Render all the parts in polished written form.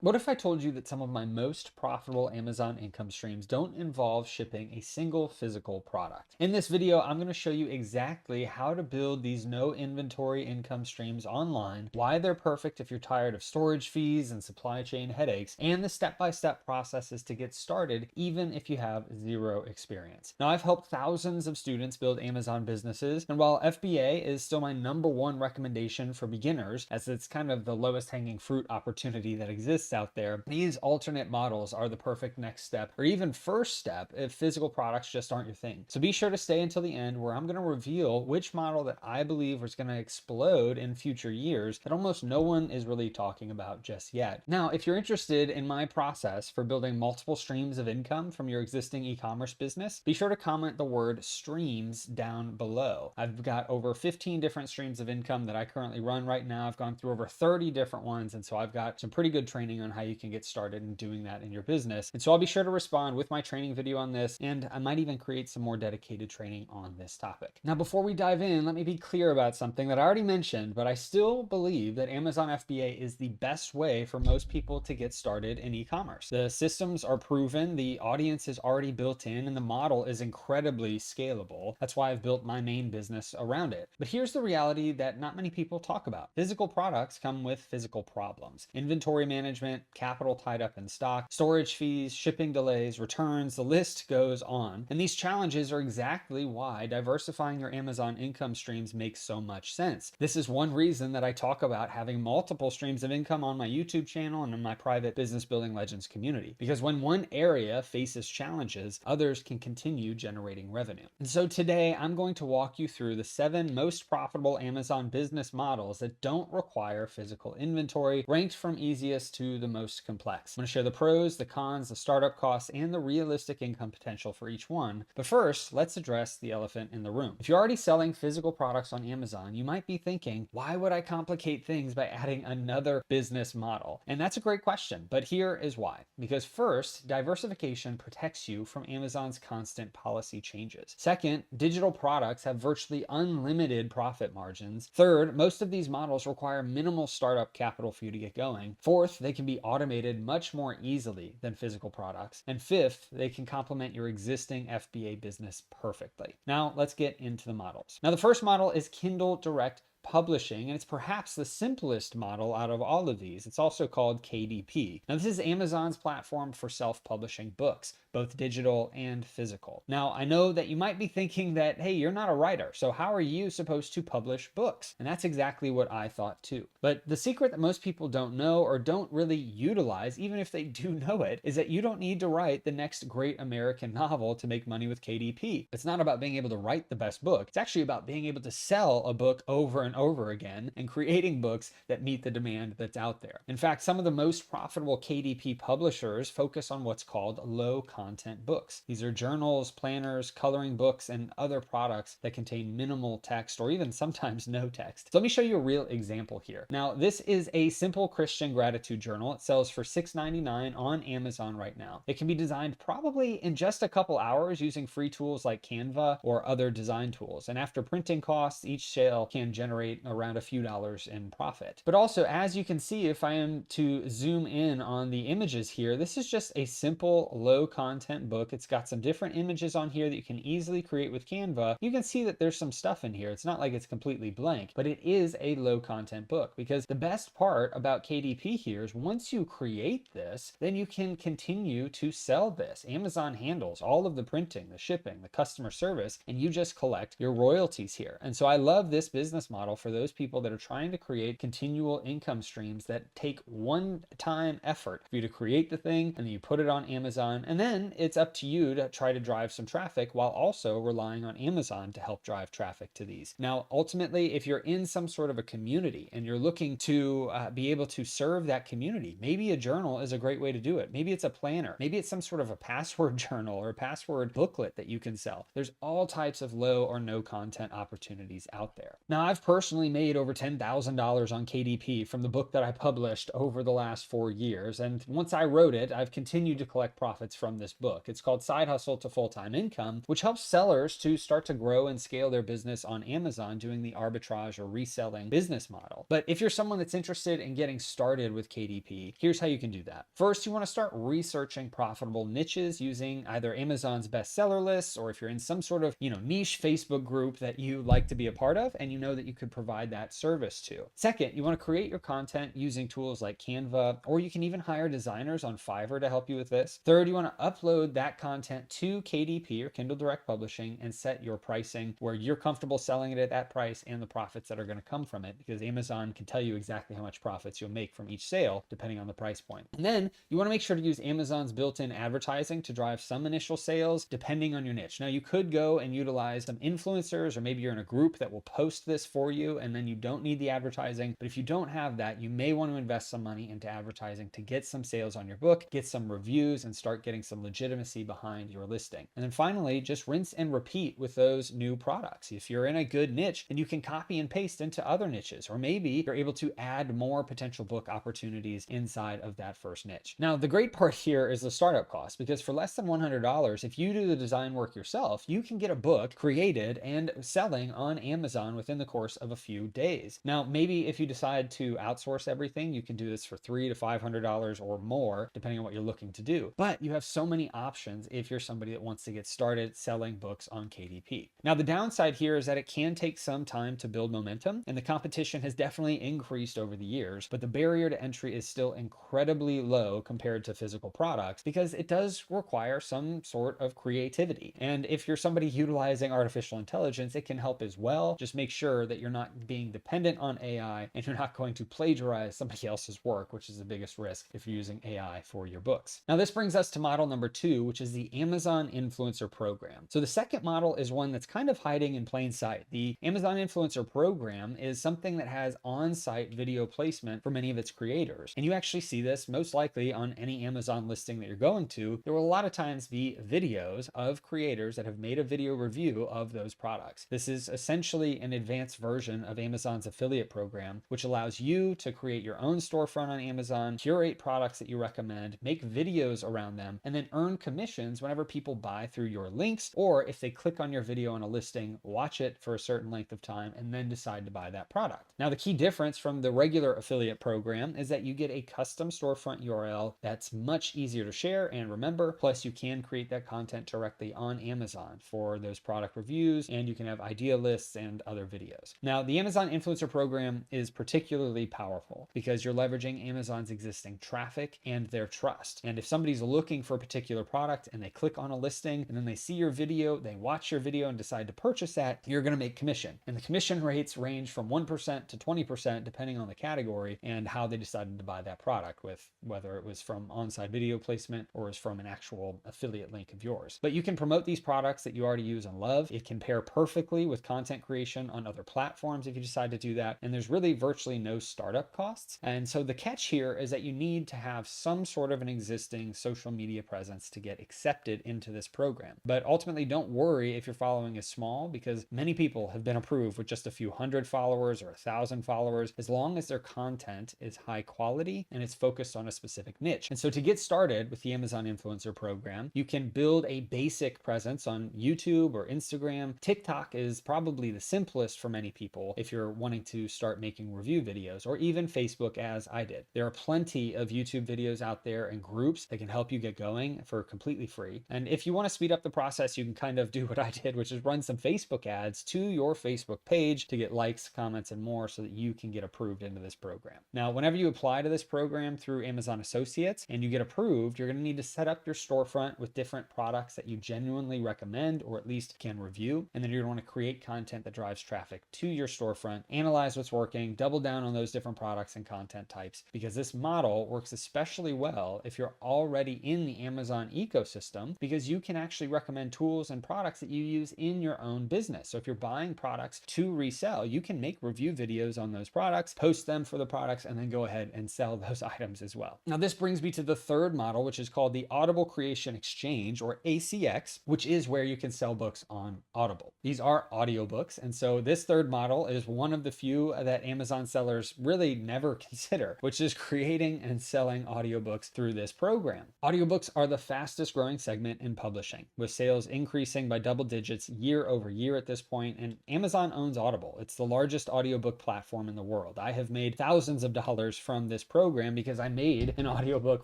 What if I told you that some of my most profitable Amazon income streams don't involve shipping a single physical product? In this video, I'm going to show you exactly how to build these no inventory income streams online, why they're perfect if you're tired of storage fees and supply chain headaches, and the step-by-step processes to get started, even if you have zero experience. Now, I've helped thousands of students build Amazon businesses, and while FBA is still my #1 recommendation for beginners, as it's kind of the lowest hanging fruit opportunity that exists out there, these alternate models are the perfect next step or even first step if physical products just aren't your thing. So be sure to stay until the end, where I'm going to reveal which model that I believe is going to explode in future years that almost no one is really talking about just yet. Now, if you're interested in my process for building multiple streams of income from your existing e-commerce business, be sure to comment the word streams down below. I've got over 15 different streams of income that I currently run right now. I've gone through over 30 different ones, and so I've got some pretty good training on how you can get started in doing that in your business. And so I'll be sure to respond with my training video on this, and I might even create some more dedicated training on this topic. Now, before we dive in, let me be clear about something that I already mentioned, but I still believe that Amazon FBA is the best way for most people to get started in e-commerce. The systems are proven, the audience is already built in, and the model is incredibly scalable. That's why I've built my main business around it. But here's the reality that not many people talk about. Physical products come with physical problems. Inventory management, capital tied up in stock, storage fees, shipping delays, returns, the list goes on. And these challenges are exactly why diversifying your Amazon income streams makes so much sense. This is one reason that I talk about having multiple streams of income on my YouTube channel and in my private Business Building Legends community. Because when one area faces challenges, others can continue generating revenue. And so today I'm going to walk you through the 7 most profitable Amazon business models that don't require physical inventory, ranked from easiest to the most complex. I'm going to share the pros, the cons, the startup costs, and the realistic income potential for each one. But first, let's address the elephant in the room. If you're already selling physical products on Amazon, you might be thinking, why would I complicate things by adding another business model? And that's a great question, but here is why. Because first, diversification protects you from Amazon's constant policy changes. Second, digital products have virtually unlimited profit margins. Third, most of these models require minimal startup capital for you to get going. Fourth, they can be automated much more easily than physical products. And fifth, they can complement your existing FBA business perfectly. Now, let's get into the models. Now, the first model is Kindle Direct Publishing, and it's perhaps the simplest model out of all of these. It's also called KDP. Now, this is Amazon's platform for self-publishing books, both digital and physical. Now, I know that you might be thinking that, hey, you're not a writer, so how are you supposed to publish books? And that's exactly what I thought too. But the secret that most people don't know or don't really utilize, even if they do know it, is that you don't need to write the next great American novel to make money with KDP. It's not about being able to write the best book. It's actually about being able to sell a book over and over again and creating books that meet the demand that's out there. In fact, some of the most profitable KDP publishers focus on what's called low content books. These are journals, planners, coloring books, and other products that contain minimal text or even sometimes no text. So let me show you a real example here. Now, this is a simple Christian gratitude journal. It sells for $6.99 on Amazon right now. It can be designed probably in just a couple hours using free tools like Canva or other design tools. And after printing costs, each sale can generate around a few dollars in profit. But also, as you can see, if I am to zoom in on the images here, this is just a simple low content book. It's got some different images on here that you can easily create with Canva. You can see that there's some stuff in here. It's not like it's completely blank, but it is a low content book, because the best part about KDP here is once you create this, then you can continue to sell this. Amazon handles all of the printing, the shipping, the customer service, and you just collect your royalties here. And so I love this business model for those people that are trying to create continual income streams that take one-time effort for you to create the thing, and then you put it on Amazon, and then it's up to you to try to drive some traffic while also relying on Amazon to help drive traffic to these. Now, ultimately, if you're in some sort of a community and you're looking to be able to serve that community, maybe a journal is a great way to do it. Maybe it's a planner. Maybe it's some sort of a password journal or a password booklet that you can sell. There's all types of low or no content opportunities out there. Now, I've personally personally made over $10,000 on KDP from the book that I published over the last 4 years. And once I wrote it, I've continued to collect profits from this book. It's called Side Hustle to Full-Time Income, which helps sellers to start to grow and scale their business on Amazon doing the arbitrage or reselling business model. But if you're someone that's interested in getting started with KDP, here's how you can do that. First, you want to start researching profitable niches using either Amazon's bestseller lists, or if you're in some sort of, niche Facebook group that you like to be a part of and you know that you could provide that service to. Second, you want to create your content using tools like Canva, or you can even hire designers on Fiverr to help you with this. Third, you want to upload that content to KDP or Kindle Direct Publishing and set your pricing where you're comfortable selling it at that price and the profits that are going to come from it, because Amazon can tell you exactly how much profits you'll make from each sale depending on the price point. And then you want to make sure to use Amazon's built-in advertising to drive some initial sales depending on your niche. Now, you could go and utilize some influencers, or maybe you're in a group that will post this for you and then you don't need the advertising. But if you don't have that, you may want to invest some money into advertising to get some sales on your book, get some reviews, and start getting some legitimacy behind your listing. And then finally, just rinse and repeat with those new products. If you're in a good niche, then you can copy and paste into other niches, or maybe you're able to add more potential book opportunities inside of that first niche. Now, the great part here is the startup cost, because for less than $100, if you do the design work yourself, you can get a book created and selling on Amazon within the course of a few days. Now, maybe if you decide to outsource everything, you can do this for $300 to $500 or more, depending on what you're looking to do. But you have so many options if you're somebody that wants to get started selling books on KDP. Now, the downside here is that it can take some time to build momentum, and the competition has definitely increased over the years, but the barrier to entry is still incredibly low compared to physical products, because it does require some sort of creativity. And if you're somebody utilizing artificial intelligence, it can help as well. Just make sure that you're not being dependent on AI and you're not going to plagiarize somebody else's work, which is the biggest risk if you're using AI for your books. Now, this brings us to model number 2, which is the Amazon Influencer Program. So the second model is one that's kind of hiding in plain sight. The Amazon Influencer Program is something that has on-site video placement for many of its creators. And you actually see this most likely on any Amazon listing that you're going to. There will a lot of times be videos of creators that have made a video review of those products. This is essentially an advanced version of Amazon's affiliate program, which allows you to create your own storefront on Amazon, curate products that you recommend, make videos around them, and then earn commissions whenever people buy through your links, or if they click on your video on a listing, watch it for a certain length of time, and then decide to buy that product. Now, the key difference from the regular affiliate program is that you get a custom storefront URL that's much easier to share and remember, plus you can create that content directly on Amazon for those product reviews, and you can have idea lists and other videos. Now, the Amazon Influencer Program is particularly powerful because you're leveraging Amazon's existing traffic and their trust. And if somebody's looking for a particular product and they click on a listing and then they see your video, they watch your video and decide to purchase that, you're going to make commission. And the commission rates range from 1% to 20% depending on the category and how they decided to buy that product, with whether it was from on-site video placement or is from an actual affiliate link of yours. But you can promote these products that you already use and love. It can pair perfectly with content creation on other platforms if you decide to do that. And there's really virtually no startup costs. And so the catch here is that you need to have some sort of an existing social media presence to get accepted into this program. But ultimately, don't worry if your following is small, because many people have been approved with just a few hundred followers or 1,000 followers, as long as their content is high quality and it's focused on a specific niche. And so to get started with the Amazon Influencer Program, you can build a basic presence on YouTube or Instagram. TikTok is probably the simplest for many people if you're wanting to start making review videos, or even Facebook, as I did. There are plenty of YouTube videos out there and groups that can help you get going for completely free. And if you want to speed up the process, you can kind of do what I did, which is run some Facebook ads to your Facebook page to get likes, comments, and more so that you can get approved into this program. Now, whenever you apply to this program through Amazon Associates and you get approved, you're going to need to set up your storefront with different products that you genuinely recommend or at least can review. And then you're going to want to create content that drives traffic to your storefront, analyze what's working, double down on those different products and content types, because this model works especially well if you're already in the Amazon ecosystem, because you can actually recommend tools and products that you use in your own business. So if you're buying products to resell, you can make review videos on those products, post them for the products, and then go ahead and sell those items as well. Now, this brings me to the third model, which is called the Audible Creation Exchange, or ACX, which is where you can sell books on Audible. These are audiobooks, and so this third model model is one of the few that Amazon sellers really never consider, which is creating and selling audiobooks through this program. Audiobooks are the fastest growing segment in publishing, with sales increasing by double digits year over year at this point, and Amazon owns Audible. It's the largest audiobook platform in the world. I have made thousands of dollars from this program because I made an audiobook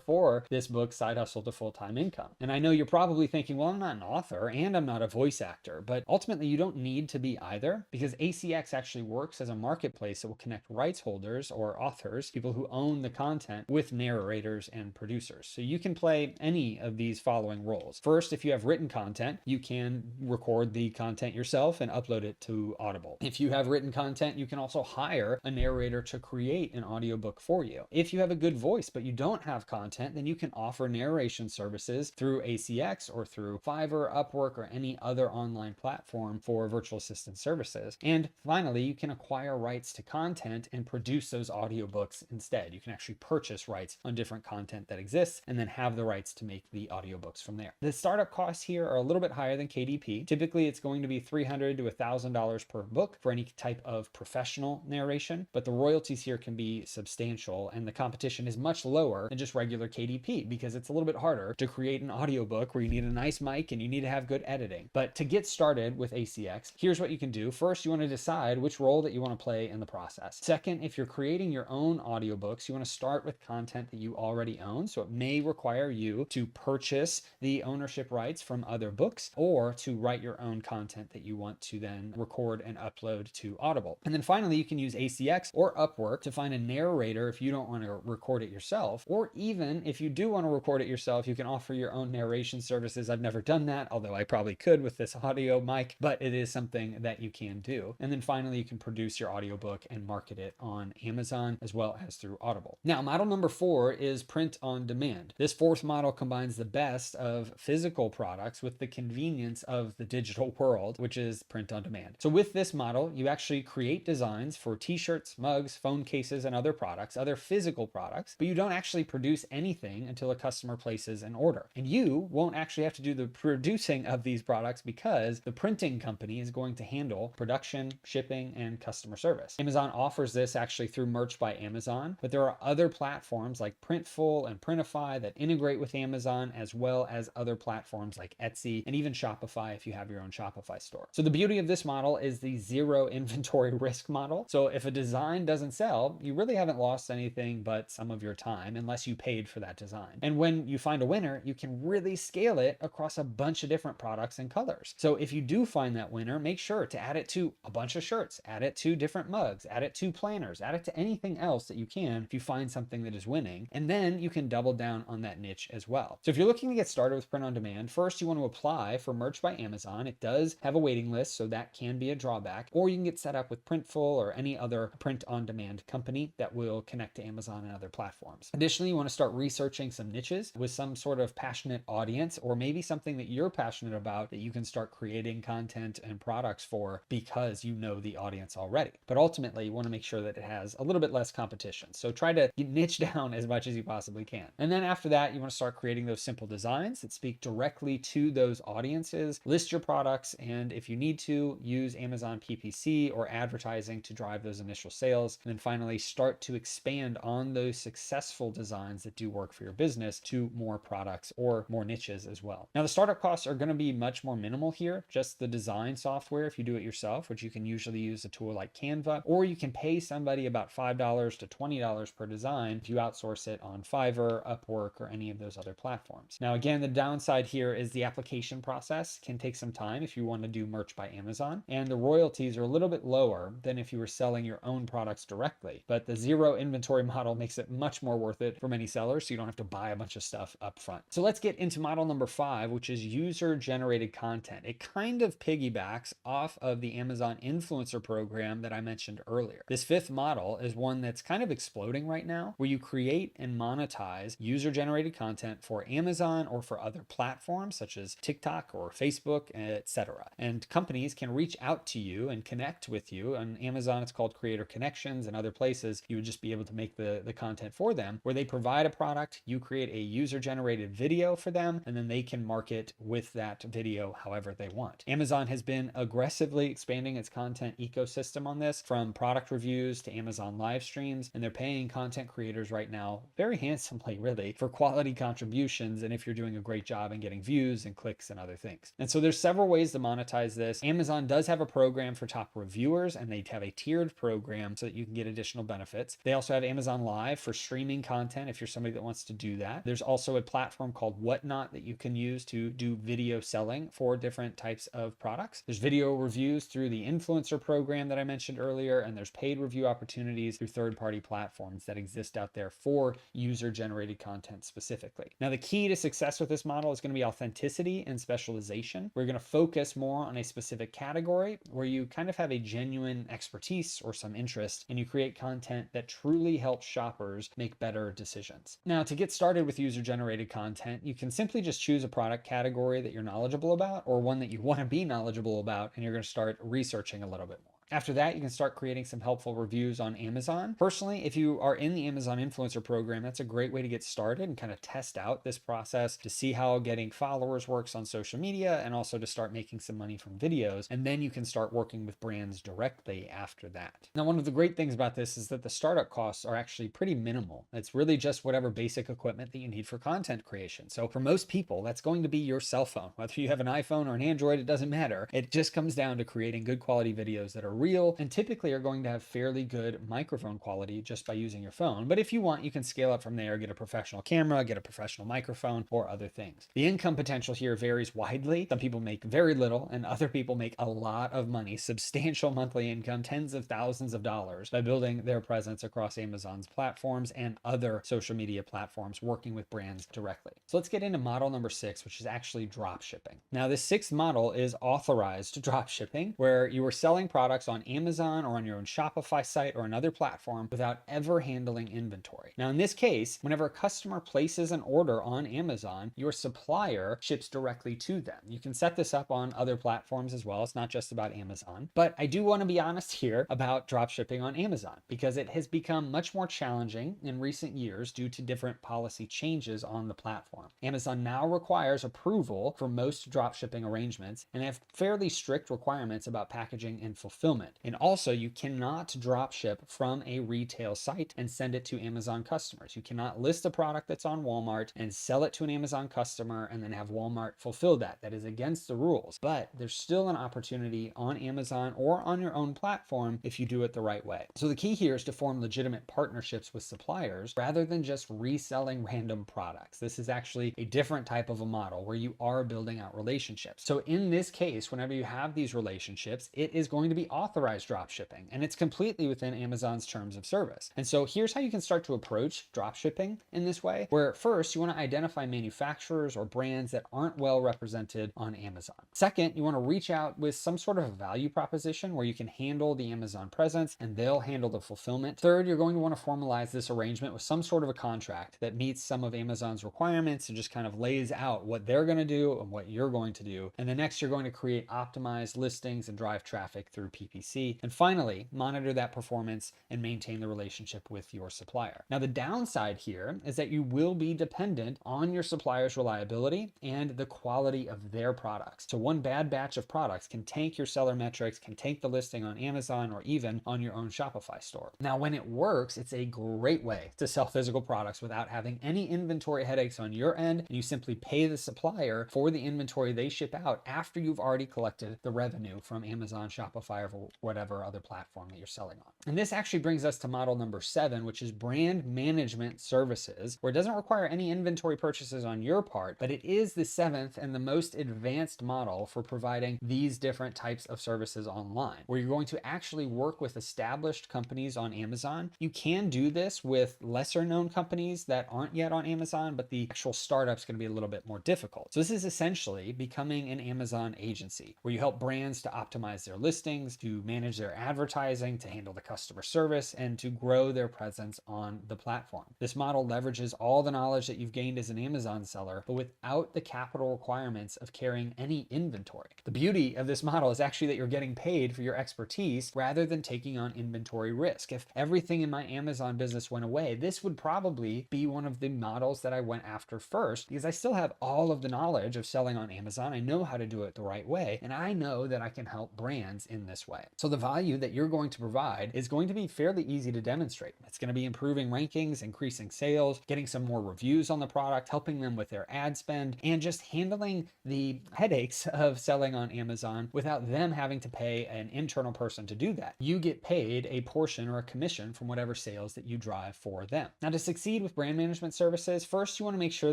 for this book, Side Hustle to Full-Time Income. And I know you're probably thinking, well, I'm not an author and I'm not a voice actor, but ultimately you don't need to be either, because ACX actually works as a marketplace that will connect rights holders or authors, people who own the content, with narrators and producers. So you can play any of these following roles. First, if you have written content, you can record the content yourself and upload it to Audible. If you have written content, you can also hire a narrator to create an audiobook for you. If you have a good voice but you don't have content, then you can offer narration services through ACX or through Fiverr, Upwork, or any other online platform for virtual assistant services. And finally, you can acquire rights to content and produce those audiobooks instead. You can actually purchase rights on different content that exists and then have the rights to make the audiobooks from there. The startup costs here are a little bit higher than KDP. Typically, it's going to be $300 to $1,000 per book for any type of professional narration, but the royalties here can be substantial and the competition is much lower than just regular KDP because it's a little bit harder to create an audiobook where you need a nice mic and you need to have good editing. But to get started with ACX, here's what you can do. First, you want to decide which role that you want to play in the process. Second, if you're creating your own audiobooks, you want to start with content that you already own. So it may require you to purchase the ownership rights from other books or to write your own content that you want to then record and upload to Audible. And then finally, you can use ACX or Upwork to find a narrator if you don't want to record it yourself, or even if you do want to record it yourself, you can offer your own narration services. I've never done that, although I probably could with this audio mic, but it is something that you can do. And then finally, you can produce your audiobook and market it on Amazon as well as through Audible. Now, model number 4 is print on demand. This fourth model combines the best of physical products with the convenience of the digital world, which is print on demand. So with this model, you actually create designs for t-shirts, mugs, phone cases, and other products, other physical products, but you don't actually produce anything until a customer places an order. And you won't actually have to do the producing of these products because the printing company is going to handle production, shipping, and customer service. Amazon offers this actually through Merch by Amazon, but there are other platforms like Printful and Printify that integrate with Amazon, as well as other platforms like Etsy and even Shopify if you have your own Shopify store. So the beauty of this model is the zero inventory risk model. So if a design doesn't sell, you really haven't lost anything but some of your time unless you paid for that design. And when you find a winner, you can really scale it across a bunch of different products and colors. So if you do find that winner, make sure to add it to a bunch of shirts, add it to different mugs, add it to planners, add it to anything else that you can if you find something that is winning. And then you can double down on that niche as well. So if you're looking to get started with print on demand, first you want to apply for Merch by Amazon. It does have a waiting list, so that can be a drawback. Or you can get set up with Printful or any other print on demand company that will connect to Amazon and other platforms. Additionally, you want to start researching some niches with some sort of passionate audience, or maybe something that you're passionate about that you can start creating content and products for because you know the audience already. But ultimately, you want to make sure that it has a little bit less competition. So try to niche down as much as you possibly can. And then after that, you want to start creating those simple designs that speak directly to those audiences, list your products, and if you need to, use Amazon PPC or advertising to drive those initial sales. And then finally, start to expand on those successful designs that do work for your business to more products or more niches as well. Now, the startup costs are going to be much more minimal here, just the design software if you do it yourself, which you can usually use a tool like Canva, or you can pay somebody about $5 to $20 per design if you outsource it on Fiverr, Upwork, or any of those other platforms. Now, again, the downside here is the application process can take some time if you want to do Merch by Amazon, and the royalties are a little bit lower than if you were selling your own products directly. But the zero inventory model makes it much more worth it for many sellers, so you don't have to buy a bunch of stuff up front. So let's get into model number 5, which is user-generated content. It kind of piggybacks off of the Amazon influencer program that I mentioned earlier. This fifth model is one that's kind of exploding right now, where you create and monetize user-generated content for Amazon or for other platforms such as TikTok or Facebook, etc. And companies can reach out to you and connect with you. On Amazon, it's called Creator Connections, and other places you would just be able to make the content for them, where they provide a product, you create a user-generated video for them, and then they can market with that video however they want. Amazon has been aggressively expanding its content content ecosystem on this, from product reviews to Amazon live streams, and they're paying content creators right now very handsomely, really, for quality contributions, and if you're doing a great job in getting views and clicks and other things. And so there's several ways to monetize this. Amazon does have a program for top reviewers, and they have a tiered program so that you can get additional benefits. They also have Amazon Live for streaming content if you're somebody that wants to do that. There's also a platform called Whatnot that you can use to do video selling for different types of products. There's video reviews through the influencer program that I mentioned earlier, and there's paid review opportunities through third-party platforms that exist out there for user-generated content specifically. Now, the key to success with this model is going to be authenticity and specialization. We're going to focus more on a specific category where you kind of have a genuine expertise or some interest, and you create content that truly helps shoppers make better decisions. Now, to get started with user-generated content, you can simply just choose a product category that you're knowledgeable about, or one that you want to be knowledgeable about, and you're going to start researching a little bit more. After that, you can start creating some helpful reviews on Amazon. Personally, if you are in the Amazon influencer program, that's a great way to get started and kind of test out this process to see how getting followers works on social media, and also to start making some money from videos. And then you can start working with brands directly after that. Now, one of the great things about this is that the startup costs are actually pretty minimal. It's really just whatever basic equipment that you need for content creation. So for most people, that's going to be your cell phone. Whether you have an iPhone or an Android, it doesn't matter. It just comes down to creating good quality videos that are real, and typically are going to have fairly good microphone quality just by using your phone. But if you want, you can scale up from there, get a professional camera, get a professional microphone, or other things. The income potential here varies widely. Some people make very little, and other people make a lot of money, substantial monthly income, tens of thousands of dollars, by building their presence across Amazon's platforms and other social media platforms, working with brands directly. So let's get into model number 6, which is actually drop shipping. Now, this 6th model is authorized drop shipping, where you are selling products on Amazon or on your own Shopify site or another platform without ever handling inventory. Now, in this case, whenever a customer places an order on Amazon, your supplier ships directly to them. You can set this up on other platforms as well. It's not just about Amazon. But I do want to be honest here about drop shipping on Amazon, because it has become much more challenging in recent years due to different policy changes on the platform. Amazon now requires approval for most drop shipping arrangements, and they have fairly strict requirements about packaging and fulfillment. And also, you cannot drop ship from a retail site and send it to Amazon customers. You cannot list a product that's on Walmart and sell it to an Amazon customer and then have Walmart fulfill that. That is against the rules. But there's still an opportunity on Amazon or on your own platform if you do it the right way. So the key here is to form legitimate partnerships with suppliers rather than just reselling random products. This is actually a different type of a model where you are building out relationships. So in this case, whenever you have these relationships, it is going to be authorized drop shipping, and it's completely within Amazon's terms of service. And so here's how you can start to approach drop shipping in this way, where first, you want to identify manufacturers or brands that aren't well represented on Amazon. Second, you want to reach out with some sort of a value proposition where you can handle the Amazon presence and they'll handle the fulfillment. Third, you're going to want to formalize this arrangement with some sort of a contract that meets some of Amazon's requirements and just kind of lays out what they're going to do and what you're going to do. And then next, you're going to create optimized listings and drive traffic through PPC. And finally, monitor that performance and maintain the relationship with your supplier. Now, the downside here is that you will be dependent on your supplier's reliability and the quality of their products. So one bad batch of products can tank your seller metrics, can tank the listing on Amazon or even on your own Shopify store. Now, when it works, it's a great way to sell physical products without having any inventory headaches on your end, and you simply pay the supplier for the inventory they ship out after you've already collected the revenue from Amazon, Shopify, or whatever other platform that you're selling on. And this actually brings us to model number 7, which is brand management services, where it doesn't require any inventory purchases on your part, but it is the 7th and the most advanced model for providing these different types of services online, where you're going to actually work with established companies on Amazon. You can do this with lesser known companies that aren't yet on Amazon, but the actual startup's going to be a little bit more difficult. So this is essentially becoming an Amazon agency, where you help brands to optimize their listings, to manage their advertising, to handle the customer service, and to grow their presence on the platform. This model leverages all the knowledge that you've gained as an Amazon seller, but without the capital requirements of carrying any inventory. The beauty of this model is actually that you're getting paid for your expertise rather than taking on inventory risk. If everything in my Amazon business went away, this would probably be one of the models that I went after first, because I still have all of the knowledge of selling on Amazon. I know how to do it the right way, and I know that I can help brands in this way. it. So the value that you're going to provide is going to be fairly easy to demonstrate. It's going to be improving rankings, increasing sales, getting some more reviews on the product, helping them with their ad spend, and just handling the headaches of selling on Amazon without them having to pay an internal person to do that. You get paid a portion or a commission from whatever sales that you drive for them. Now, to succeed with brand management services, first you want to make sure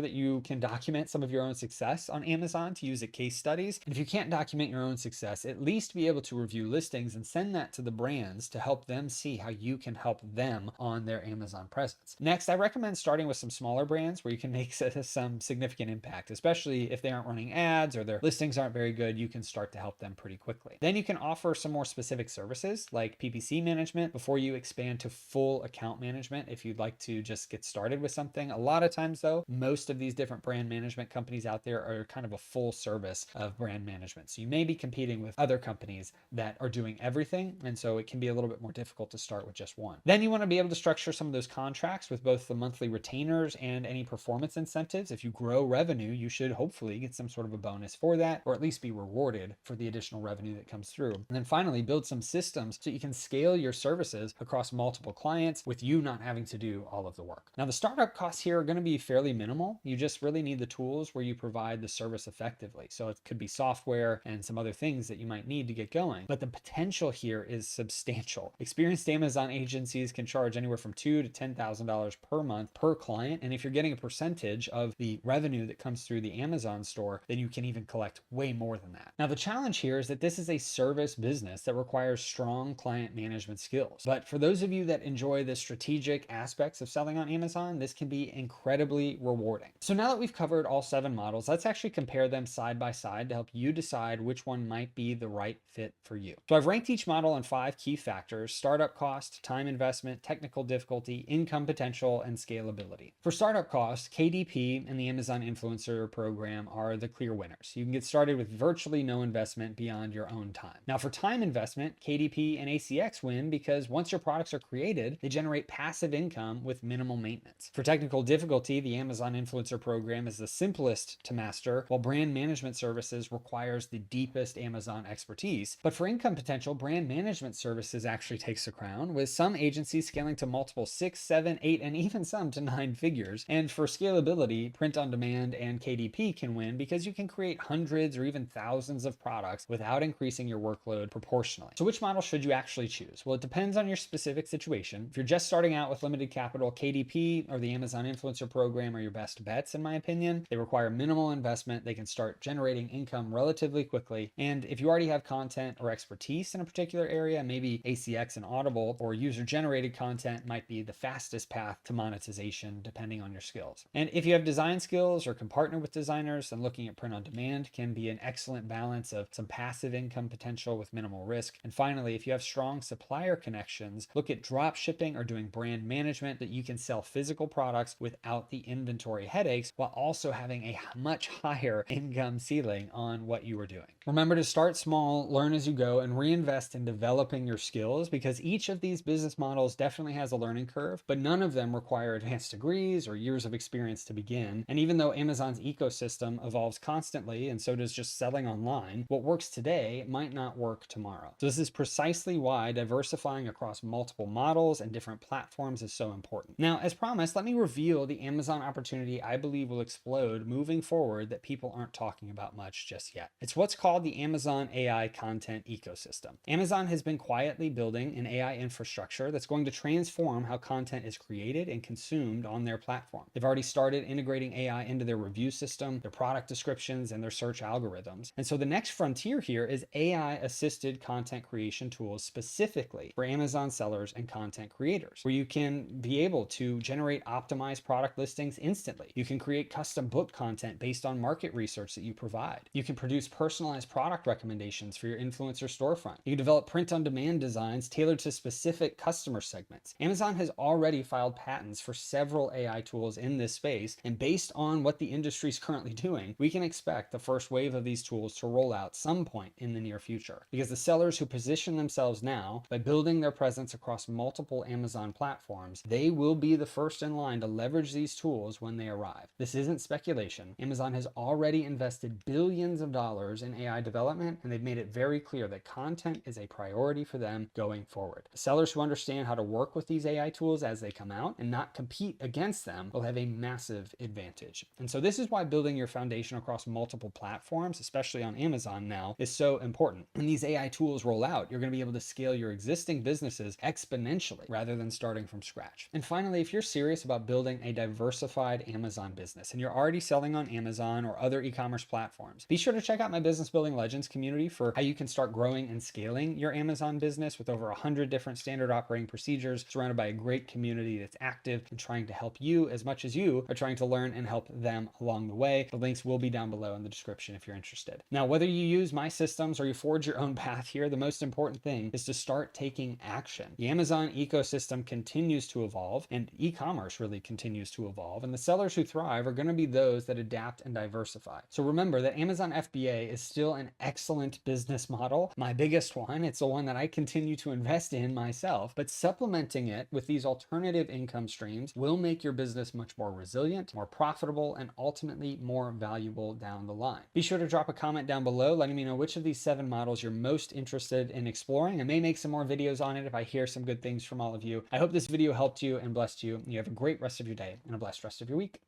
that you can document some of your own success on Amazon to use as case studies. And if you can't document your own success, at least be able to review listings and send that to the brands to help them see how you can help them on their Amazon presence. Next, I recommend starting with some smaller brands where you can make some significant impact, especially if they aren't running ads or their listings aren't very good. You can start to help them pretty quickly. Then you can offer some more specific services like PPC management before you expand to full account management if you'd like to just get started with something. A lot of times though, most of these different brand management companies out there are kind of a full service of brand management. So you may be competing with other companies that are doing everything. And so it can be a little bit more difficult to start with just one. Then you want to be able to structure some of those contracts with both the monthly retainers and any performance incentives. If you grow revenue, you should hopefully get some sort of a bonus for that, or at least be rewarded for the additional revenue that comes through. And then finally, build some systems so you can scale your services across multiple clients with you not having to do all of the work. Now, the startup costs here are going to be fairly minimal. You just really need the tools where you provide the service effectively. So it could be software and some other things that you might need to get going. But the potential here is substantial. Experienced Amazon agencies can charge anywhere from $2,000 to $10,000 per month per client. And if you're getting a percentage of the revenue that comes through the Amazon store, then you can even collect way more than that. Now, the challenge here is that this is a service business that requires strong client management skills. But for those of you that enjoy the strategic aspects of selling on Amazon, this can be incredibly rewarding. So now that we've covered all 7 models, let's actually compare them side by side to help you decide which one might be the right fit for you. So I've ranked each model on 5 key factors: startup cost, time investment, technical difficulty, income potential, and scalability. For startup cost, KDP and the Amazon Influencer Program are the clear winners. You can get started with virtually no investment beyond your own time. Now, for time investment, KDP and ACX win because once your products are created, they generate passive income with minimal maintenance. For technical difficulty, the Amazon Influencer Program is the simplest to master, while brand management services requires the deepest Amazon expertise. But for income potential, brand management services actually takes the crown, with some agencies scaling to multiple 6, 7, 8, and even some to 9 figures. And for scalability, print on demand and KDP can win because you can create hundreds or even thousands of products without increasing your workload proportionally. So which model should you actually choose? Well, it depends on your specific situation. If you're just starting out with limited capital, KDP or the Amazon Influencer Program are your best bets, in my opinion. They require minimal investment. They can start generating income relatively quickly. And if you already have content or expertise in a particular area, maybe ACX and Audible or user-generated content might be the fastest path to monetization, depending on your skills. And if you have design skills or can partner with designers, then looking at print on demand can be an excellent balance of some passive income potential with minimal risk. And finally, if you have strong supplier connections, look at drop shipping or doing brand management that you can sell physical products without the inventory headaches while also having a much higher income ceiling on what you are doing. Remember to start small, learn as you go, and reinvest in developing your skills, because each of these business models definitely has a learning curve, but none of them require advanced degrees or years of experience to begin. And even though Amazon's ecosystem evolves constantly, and so does just selling online, what works today might not work tomorrow. So this is precisely why diversifying across multiple models and different platforms is so important. Now, as promised, let me reveal the Amazon opportunity I believe will explode moving forward that people aren't talking about much just yet. It's what's called the Amazon AI content ecosystem. Amazon has been quietly building an AI infrastructure that's going to transform how content is created and consumed on their platform. They've already started integrating AI into their review system, their product descriptions, and their search algorithms. And so the next frontier here is AI-assisted content creation tools specifically for Amazon sellers and content creators, where you can be able to generate optimized product listings instantly. You can create custom book content based on market research that you provide. You can produce personalized product recommendations for your influencer storefront. You can develop print-on-demand designs tailored to specific customer segments. Amazon has already filed patents for several AI tools in this space, and based on what the industry is currently doing, we can expect the first wave of these tools to roll out some point in the near future. Because the sellers who position themselves now by building their presence across multiple Amazon platforms, they will be the first in line to leverage these tools when they arrive. This isn't speculation. Amazon has already invested billions of dollars in AI development, and they've made it very clear that content content is a priority for them going forward. Sellers who understand how to work with these AI tools as they come out and not compete against them will have a massive advantage. And so this is why building your foundation across multiple platforms, especially on Amazon now, is so important. When these AI tools roll out, you're going to be able to scale your existing businesses exponentially rather than starting from scratch. And finally, if you're serious about building a diversified Amazon business and you're already selling on Amazon or other e-commerce platforms, be sure to check out my Business Building Legends community for how you can start growing and scaling your Amazon business with over 100 different standard operating procedures, surrounded by a great community that's active and trying to help you as much as you are trying to learn and help them along the way. The links will be down below in the description if you're interested. Now, whether you use my systems or you forge your own path here, the most important thing is to start taking action. The Amazon ecosystem continues to evolve, and e-commerce really continues to evolve, and the sellers who thrive are going to be those that adapt and diversify. So remember that Amazon FBA is still an excellent business model, my biggest one. It's the one that I continue to invest in myself, but supplementing it with these alternative income streams will make your business much more resilient, more profitable, and ultimately more valuable down the line. Be sure to drop a comment down below letting me know which of these 7 models you're most interested in exploring. I may make some more videos on it if I hear some good things from all of you. I hope this video helped you and blessed you. You have a great rest of your day and a blessed rest of your week.